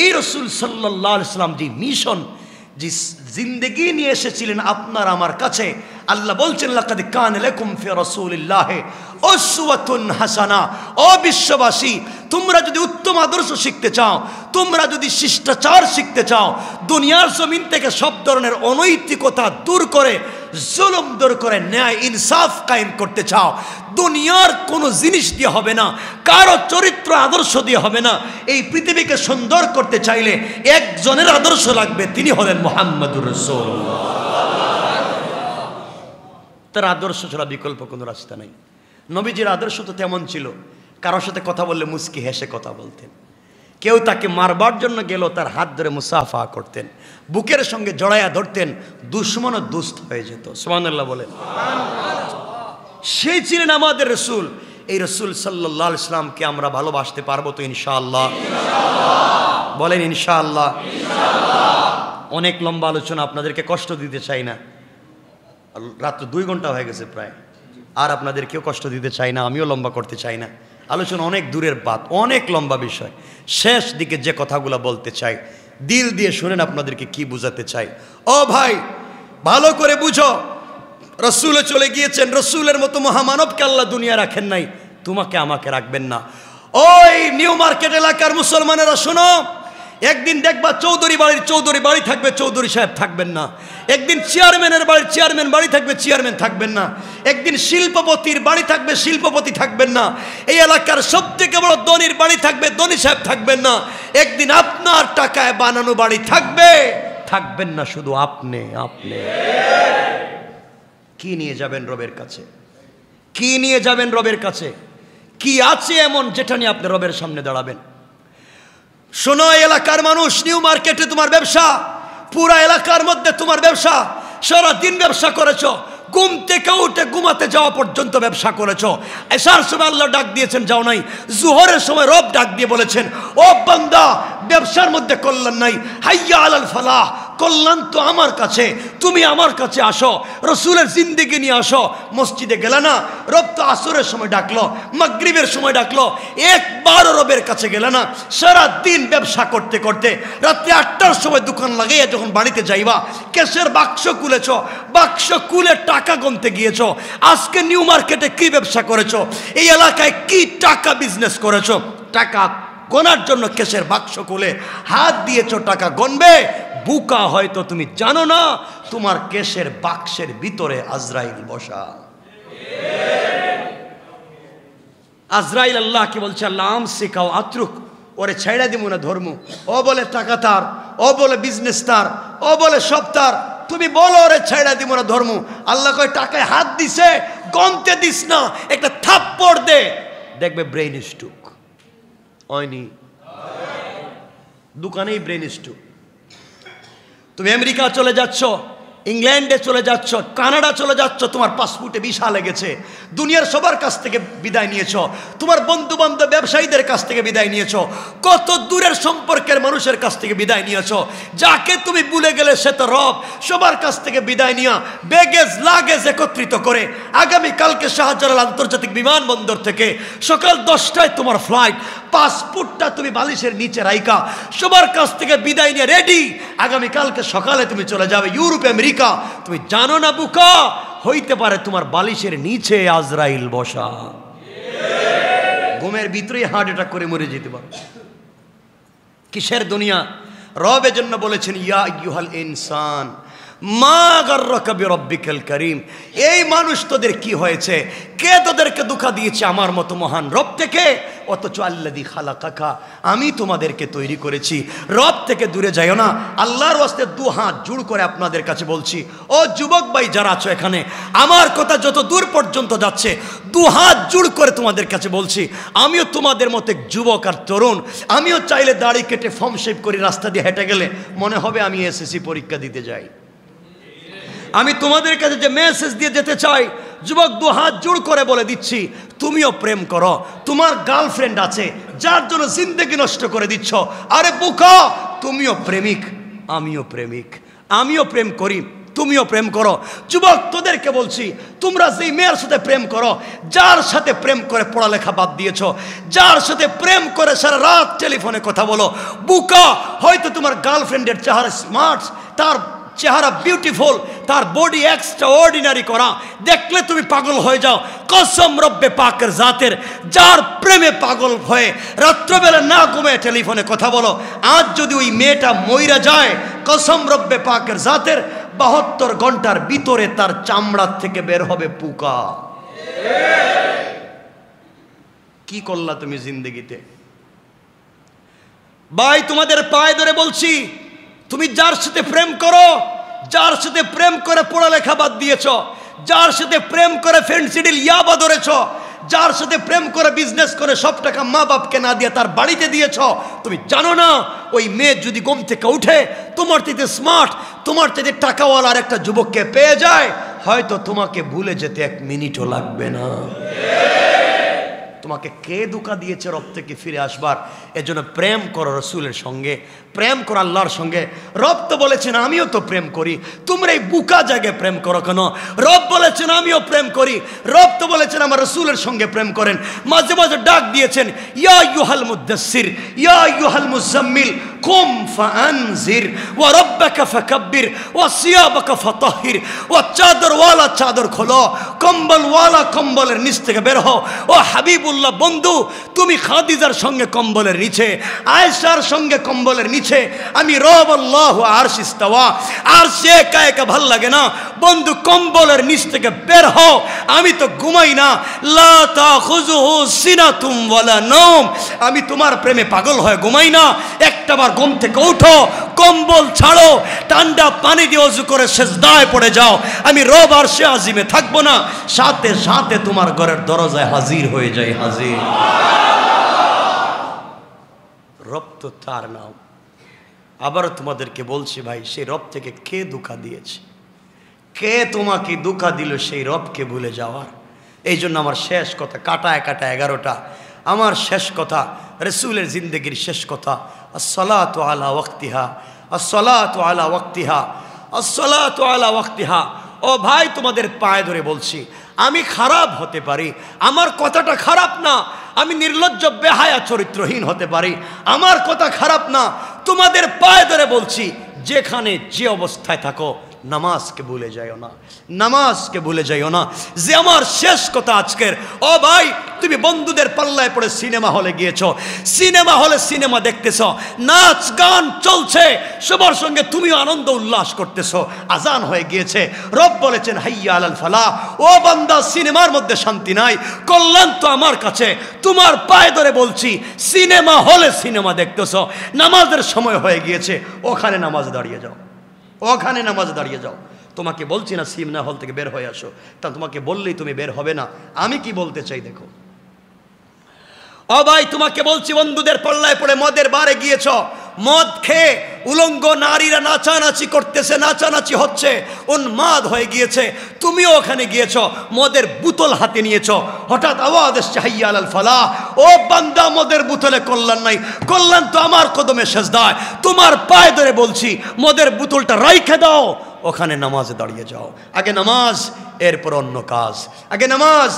এই রসুল সাল্লাল্লাহু আলাইহি ওয়াসাল্লাম যে মিশন, যে জিন্দেগি নিয়ে এসেছিলেন আপনার আমার কাছে, আল্লাহ বলছেন লাকাদ কানা লাকুম ফি রাসূলিল্লাহি উসওয়াতুন হাসানা। ও বিশ্ববাসী, তোমরা যদি উত্তম আদর্শ শিখতে চাও, তোমরা যদি শিষ্টাচার শিখতে চাও, দুনিয়ার জমিন থেকে সব ধরনের অনৈতিকতা দূর করে, জুলুম দূর করে ন্যায় ইনসাফ কায়েম করতে চাও, দুনিয়ার কোনো জিনিস দিয়ে হবে না, কারো চরিত্র আদর্শ দিয়ে হবে না। এই পৃথিবীকে সুন্দর করতে চাইলে একজনের আদর্শ লাগবে, তিনি হলেন মুহাম্মদুর রাসূলুল্লাহ। তার আদর্শ ছাড়া বিকল্প কোনো রাস্তা নাই। নবীজির আদর্শ তো তেমন ছিল, কারোর সাথে কথা বললে মুস্কি হেসে কথা বলতেন। কেউ তাকে মারবার জন্য গেল, তার হাত ধরে মুসাফা করতেন, বুকের সঙ্গে জড়াইয়া ধরতেন, দুশ্মনও দুস্থ হয়ে যেত। সুবহানাল্লাহ বলেন। সেই ছিলেন আমাদের রসুল। এই রসুল সাল্লাল্লাহু আলাইহি ওয়াসাল্লামকে আমরা ভালোবাসতে পারবো তো ইনশাআল্লাহ? বলেন ইনশাআল্লাহ। অনেক লম্বা আলোচনা, আপনাদেরকে কষ্ট দিতে চাই না। রাত্র 2 ঘন্টা হয়ে গেছে প্রায়, আর আপনাদেরকেও কষ্ট দিতে চাই না, আমিও লম্বা করতে চাই না। আলোচনা অনেক দূরের বাত, অনেক লম্বা বিষয়। শেষ দিকে যে কথাগুলো বলতে চাই, দিল দিয়ে শুনেন আপনাদেরকে কি বুঝাতে চাই। ও ভাই, ভালো করে বুঝো, রসুলে চলে গিয়েছেন, রসুলের মতো মহামানবকে আল্লাহ দুনিয়া রাখেন নাই, তোমাকে আমাকে রাখবেন না। ওই নিউ মার্কেট এলাকার মুসলমানেরা শোনো, একদিন দেখবা চৌধুরী বাড়ির চৌধুরী বাড়ি থাকবে, চৌধুরী সাহেব থাকবেন না। একদিন চেয়ারম্যানের বাড়ির চেয়ারম্যান বাড়ি থাকবে, চেয়ারম্যান থাকবেন না। একদিন শিল্পপতির বাড়ি থাকবে, শিল্পপতি থাকবেন না। এই এলাকার সবথেকে বড় ধনীর বাড়ি থাকবে, ধনী সাহেব থাকবেন না। একদিন আপনার টাকায় বানানো বাড়ি থাকবে, থাকবেন না শুধু আপনি। কি নিয়ে যাবেন রবের কাছে? কি নিয়ে যাবেন রবের কাছে? কি আছে এমন যেটা নিয়ে আপনি রবের সামনে দাঁড়াবেন? শোনো এলাকার মানুষ, নিউ মার্কেটে তোমার ব্যবসা, পুরা এলাকার মধ্যে তোমার ব্যবসা, সারাদিন ব্যবসা করেছো, ঘুম থেকে উঠে ঘুমাতে যাওয়া পর্যন্ত ব্যবসা করেছো। এশার সময় আল্লাহ ডাক দিয়েছেন, যাও নাই। জোহরের সময় রব ডাক দিয়ে বলেছেন, ও বান্দা, ব্যবসার মধ্যে কল্যাণ নাই, হাইয়া আলাল ফালাহ, কল্যাণ তো আমার কাছে, তুমি আমার কাছে আসো, রসুলের জিন্দেগি নিয়ে আসো। মসজিদে গেলে না, রব তো আসরের সময় ডাকলো, মাগরিবের সময় ডাকলো, একবারও রবের কাছে গেলে না। সারা দিন ব্যবসা করতে করতে রাত্রি 8টার সময় দোকান লাগাইয়া যখন বাড়িতে যাইবা, ক্যাশের বাক্স খুলেছ, বাক্স খুলে টাকা গুনতে গিয়েছ। আজকে নিউ মার্কেটে কি ব্যবসা করেছো, এই এলাকায় কি টাকা বিজনেস করেছো, টাকা গোনার জন্য ক্যাশের বাক্স খুলে হাত দিয়েছো, টাকা গনবে। বুকা হয়তো তুমি জানো না, তোমার ক্যাশের বাক্সের ভিতরে আজরাইল বসা। আজরাইল আল্লাহ কি বলছে, আল্লাহ শিখাও আত্রুক, ওরে ছেড়ে দিব না ধর্ম। ও বলে টাকা তার, ও বলে বিজনেস তার, ও বলে সব তার, তুমি বলো ওরে ছেড়ে দিব না ধর্ম। আল্লাহ কয় টাকায় হাত দিছে, গনতে দিস না, একটা থাপ্পড় দে, দেখবে ব্রেইন স্ট্রোক হয়নি। দোকানেই ব্রেইন স্ট্রোক। তুমি আমেরিকা চলে যাচ্ছ, ইংল্যান্ডে চলে যাচ্ছ, কানাডা চলে যাচ্ছ, তোমার পাসপোর্টে ভিসা লেগেছে, দুনিয়ার সবার কাছ থেকে বিদায় নিয়েছ, তোমার বন্ধু বান্ধব ব্যবসায়ীদের কাছ থেকে বিদায় নিয়েছ, কত দূরের সম্পর্কের মানুষের কাছ থেকে বিদায় নিয়েছ। যাকে তুমি ভুলে গেলে সে তো রব। সবার কাছ থেকে বিদায় নিয়া ব্যাগেজ লাগেজ একত্রিত করে আগামীকালকে শাহজালাল আন্তর্জাতিক বিমানবন্দর থেকে সকাল 10টায় তোমার ফ্লাইট, পাসপোর্টটা তুমি বালিশের নিচে রাইকা সবার কাছ থেকে বিদায় নিয়ে রেডি, আগামীকালকে সকালে তুমি চলে যাবে ইউরোপ আমেরিকা। তুমি জানো না বুকা, হইতে পারে তোমার বালিশের নিচে আজরাইল বসা, ঘুমের ভিতরেই হার্ট অ্যাটাক করে মরে যেতে পারে। কিসের দুনিয়া? রব এজন্য বলেছেন, ইয়া আইয়ুহাল ইনসান মা গাররাকা বিরব্বিকাল কারীম, এই মানুষ তোদের কি হয়েছে, কে তোদেরকে ধোঁকা দিয়েছে আমার মতো মহান রব থেকে? অথচ আল্লাযী খালাকাকা, আমি তোমাদেরকে তৈরি করেছি। রব থেকে দূরে যাইও না। আল্লাহর ওয়াস্তে দু হাত জোড় করে আপনাদের কাছে বলছি, ও যুবক ভাই যারা আছো এখানে, আমার কথা যত দূর পর্যন্ত যাচ্ছে, দু হাত জোড় করে তোমাদের কাছে বলছি, আমিও তোমাদের মতো যুবক আর তরুণ। আমিও চাইলে দাড়ি কেটে ফর্ম শেভ করে রাস্তা দিয়ে হেঁটে গেলে মনে হবে আমি এসএসসি পরীক্ষা দিতে যাই। আমি তোমাদের কাছে যে মেসেজ দিয়ে যেতে চাই, যুবক দু হাত জোড় করে বলে দিচ্ছি, তুমিও প্রেম করো। তোমার গার্লফ্রেন্ড আছে যার জন্য জিন্দেগি নষ্ট করে দিচ্ছ, আরে বোকা, তুমিও প্রেমিক, আমিও প্রেমিক, আমিও প্রেম করি, তুমিও প্রেম করো। যুবক তোদেরকে বলছি, তোমরা যেই মেয়ের সাথে প্রেম করো, যার সাথে প্রেম করে পড়ালেখা বাদ দিয়েছ, যার সাথে প্রেম করে সারা রাত টেলিফোনে কথা বলো, বোকা, হয়তো তোমার গার্লফ্রেন্ডের চেহারা স্মার্ট, তার চেহারা বিউটিফুল, তার বডি এক্সট্রা অর্ডিনারি করা, দেখলে তুমি পাগল হয়ে যাও। কসম রব্বে পাকের জাতের, যার প্রেমে পাগল হয়ে রাত্রবেলা না ঘুমে টেলিফোনে কথা বলো, আজ যদি ওই মেয়েটা মইরা যায়, কসম রব্বে পাকের জাতের 72 ঘন্টার ভিতরে তার চামড়ার থেকে বের হবে পোকা। কি করলা তুমি জিন্দেগিতে? ভাই তোমাদের পায়ে ধরে বলছি, তুমি যার সাথে প্রেম করো, যার সাথে প্রেম করে পড়ালেখা বাদ দিয়েছ, যার সাথে প্রেম করে ফেন্সিডিল ইয়াবা ধরেছ, যার সাথে প্রেম করে বিজনেস করে সব টাকা মা বাপকে না দিয়ে তার বাড়িতে দিয়েছ, তুমি জানো না ওই মেয়ে যদি ঘুম থেকে উঠে তোমার থেকে স্মার্ট, তোমার থেকে টাকাওয়ালা আর একটা যুবককে পেয়ে যায়, হয়তো তোমাকে ভুলে যেতে 1 মিনিটও লাগবে না। তোমাকে কে ধোঁকা দিয়েছে রব থেকে ফিরে আসবার? এজন্য প্রেম করো রসুলের সঙ্গে, প্রেম করো আল্লাহর সঙ্গে। রব তো বলেছেন আমিও তো প্রেম করি, তোমরা এই বুকা জায়গায় প্রেম করো কেন? রব বলেছেন আমিও প্রেম করি, রব তো বলেছেন আমার রসুলের সঙ্গে প্রেম করেন। মাঝে মাঝে ডাক দিয়েছেন, ইয়া আইয়ুহাল মুদ্দাসসির, ইয়া আইয়ুহাল মুজাম্মিল, কুম ফাআনজির, ওয়া রাব্বাকা ফাকাব্বির, ওয়া সিয়াবাকা ফাতাহহির, ওয়া চাদরওয়ালা চাদর খোলো, কম্বলওয়ালা কম্বলের নিচ থেকে বের হও। ও হাবিবুল্লাহ বন্ধু, তুমি খাদিজার সঙ্গে কম্বলের নিচে, আয়েশার সঙ্গে কম্বলের নিচে, আমি রব আল্লাহ আরশ ইস্তাওয়া, আরশে একা একা ভাল লাগে না বন্ধু, কম্বলের নিচ থেকে বের হও। আমি তো ঘুমাই না, লা তাখুযুহু সিনাতুম ওয়ালা নাওম, আমি তোমার প্রেমে পাগল হয়ে ঘুমাই না। একটাবার ঘুম থেকে উঠো, কম্বল ছাড়ো, ঠান্ডা পানি দিয়ে ওযু করে সিজদায় পড়ে যাও, আমি রব আরশে আজিমে থাকবো না, সাথে সাথে তোমার ঘরের দরজায় হাজির হয়ে যায়, হাজির। রব তো তার নাম। আবারও তোমাদেরকে বলছি ভাই, সেই রব থেকে কে ধোঁকা দিয়েছে, কে তোমাকে ধোঁকা দিল সেই রবকে ভুলে যাওয়ার? এই জন্য আমার শেষ কথা, কাটায় কাটায় 11টা, আমার শেষ কথা, রসুলের জিন্দগির শেষ কথা, আসসালাতু আলা ওয়াক্তিহা, আসসালাতু আলা ওয়াক্তিহা, আসসালাতু আলা ওয়াক্তিহা। ও ভাই তোমাদের পায়ে ধরে বলছি, আমি খারাপ হতে পারি, আমার কথাটা খারাপ না, আমি নির্লজ্জ বেহায়া চরিত্রহীন হতে পারি, আমার কথা খারাপ না, তোমাদের পায়ে ধরে বলছি, যেখানে যে অবস্থায় থাকো নামাজকে ভুলে যাইও না, নামাজকে ভুলে যাইও না। যে আমার শেষ কথা আজকের, ও ভাই তুমি বন্ধুদের পাল্লায় পড়ে সিনেমা হলে গিয়েছো, সিনেমা হলে সিনেমা দেখতেছ, নাচ গান চলছে, সবার সঙ্গে তুমিও আনন্দ উল্লাস করতেছো, আজান হয়ে গিয়েছে, রব বলেছেন হাইয়া আলাল ফালাহ। ও বান্দা, সিনেমার মধ্যে শান্তি নাই, কল্যাণ তো আমার কাছে। তোমার পায়ে ধরে বলছি, সিনেমা হলে সিনেমা দেখতেছো, নামাজের সময় হয়ে গিয়েছে, ওখানে নামাজ দাঁড়িয়ে যাও, ওখানে নামাজ দাঁড়িয়ে যাও। তোমাকে বলছি না সিনেমা হল থেকে বের হয়ে আসো, তা তোমাকে বললেই তুমি বের হবে না। আমি কি বলতে চাই দেখো, ও ভাই তোমাকে বলছি, বন্ধুদের পাল্লায় পড়ে মদের বারে গিয়েছ, মদ খেয়ে উলঙ্গ নারীরা নাচানাচি করতেছে, নাচানাচি হচ্ছে, উন্মাদ হয়ে গিয়েছে, তুমিও ওখানে গিয়েছ, মদের বোতল হাতে নিয়েছ, হঠাৎ আওয়াজ এসছে হাইয়া আলাল ফালাহ। ও বান্দা, মদের বোতলে কল্যাণ নাই, কল্যাণ তো আমার কদমে সেজদায়। তোমার পায়ে ধরে বলছি, মদের বোতলটা রাইখে দাও, ওখানে নামাজে দাঁড়িয়ে যাও। আগে নামাজ, এরপর অন্য কাজ, আগে নামাজ,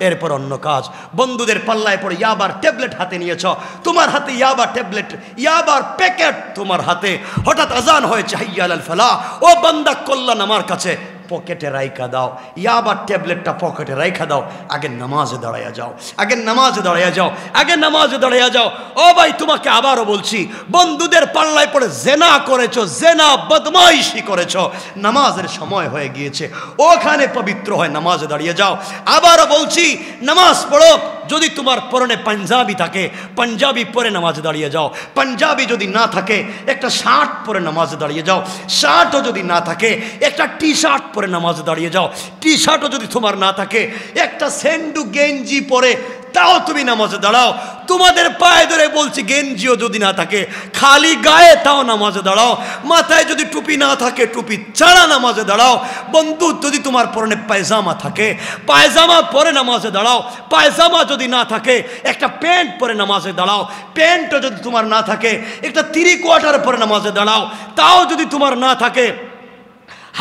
এরপর অন্য কাজ। বন্ধুদের পাল্লায় পড়ে ইয়াবার ট্যাবলেট হাতে নিয়েছ, তোমার হাতে ইয়াবা ট্যাবলেট, ইয়াবার প্যাকেট তোমার হাতে, হঠাৎ আজান হয়েছে হাইয়া আলাল ফালাহ। ও বান্দা, কল্যাণ আমার কাছে, পকেটে রাইখা দাও, ইয়াবার ট্যাবলেটটা পকেটে রাইখা দাও, আগে নামাজে দাঁড়াইয়া যাও, আগে নামাজে দাঁড়াইয়া যাও, আগে নামাজে দাঁড়াইয়া যাও। ও ভাই, তোমাকে আবারও বলছি, বন্ধুদের পাল্লায় পড়ে জেনা করেছো, জেনা বদমাইশি করেছো, নামাজের সময় হয়ে গিয়েছে, ওখানে পবিত্র হয় নামাজে দাঁড়িয়ে যাও। আবারও বলছি, নামাজ পড়ো। যদি তোমার পরনে পাঞ্জাবি থাকে, পাঞ্জাবি পরে নামাজে দাঁড়িয়ে যাও। পাঞ্জাবি যদি না থাকে, একটা শার্ট পরে নামাজে দাঁড়িয়ে যাও। শার্টও যদি না থাকে, একটা টি শার্ট পরে নামাজে দাঁড়িয়ে যাও। টি শার্টও যদি তোমার না থাকে, একটা সেন্ডু গেঞ্জি পরে তাও তুমি নামাজে দাঁড়াও। তোমাদের পায়ে ধরে বলছি, গেঞ্জিও যদি না থাকে, খালি গায়ে তাও নামাজে দাঁড়াও। মাথায় যদি টুপি না থাকে, টুপি ছাড়া নামাজে দাঁড়াও। বন্ধু, যদি তোমার পরনে পায়জামা থাকে, পায়জামা পরে নামাজে দাঁড়াও। পায়জামা যদি না থাকে, একটা প্যান্ট পরে নামাজে দাঁড়াও। প্যান্টও যদি তোমার না থাকে, একটা 3/4 পরে নামাজে দাঁড়াও। তাও যদি তোমার না থাকে,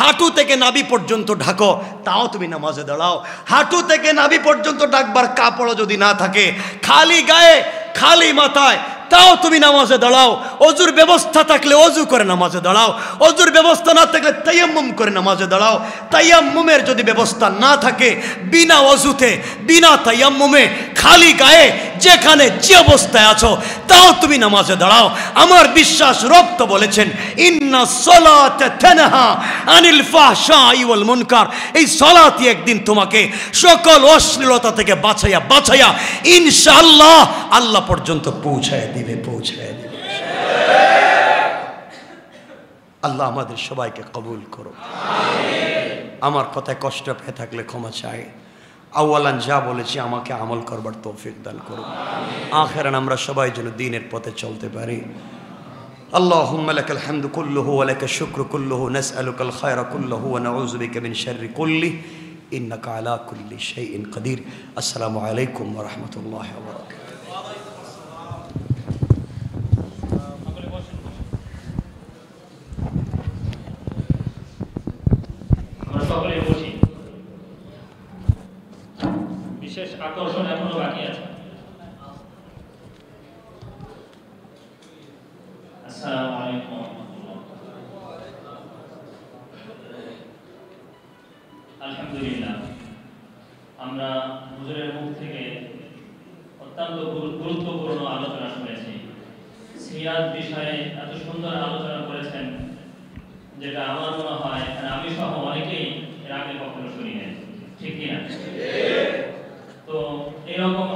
হাঁটু থেকে নাভি পর্যন্ত ঢাকো, তাও তুমি নামাজে দাঁড়াও। হাঁটু থেকে নাভি পর্যন্ত ঢাকবার কাপড়ও যদি না থাকে, খালি গায়ে খালি মাথায়, তাও তুমি নামাজে দাঁড়াও। অজুর ব্যবস্থা থাকলে অজু করে নামাজে দাঁড়াও। অজুর ব্যবস্থা না থাকলে তায়াম্মুম করে নামাজে দাঁড়াও। তায়াম্মুমের যদি ব্যবস্থা না থাকে, বিনা অজুতে বিনা তায়াম্মুমে খালি গায়ে যেখানে যে অবস্থায় আছো, তাও তুমি নামাজে দাঁড়াও। আমার বিশ্বাস, রব তো বলেছেন, ইন্না সলাতা তানহা আনিল ফাহশাই ওয়াল মুনকার। এই সালাতই একদিন তোমাকে সকল অশ্লীলতা থেকে বাঁচাইয়া বাঁচাইয়া ইনশাআল্লাহ আল্লাহ পর্যন্ত পৌঁছায় দিবে, পৌঁছায় দিবে। আল্লাহ আমাদের সবাইকে কবুল করো। আমার কথায় কষ্ট পেয়ে থাকলে ক্ষমা চাই। আউয়ালান যা বলেছি, আমাকে আমল করবার তৌফিক দান করুন। আখিরান আমরা সবাই যেন দ্বীনের পথে চলতে পারি। আল্লাহুম্মা লাকাল হামদু কুল্লুহু ওয়া লাকাশ শুকরু কুল্লুহু, নাসআলুকাল খায়রা কুল্লুহু ওয়া নাউযু বিকা মিন শাররি কুল্লিহি, ইন্নাকা আলা কুল্লি শাইইন কাদির। আসসালামু আলাইকুম ওয়া রাহমাতুল্লাহি ওয়া বারাকাতুহু। বিশেষ আকর্ষণ এখনো বাকি আছে। আসসালামু আলাইকুম। আলহামদুলিল্লাহ, আমরা হুজুরের মুখ থেকে অত্যন্ত গুরুত্বপূর্ণ আলোচনা শুনেছি। সিরাত বিষয়ে এত সুন্দর আলোচনা করেছেন, যেটা আমার মনে হয় আমি সহ অনেকেই এর আগে কখনো শুনি নাই, ঠিক কিনা? তো এরকম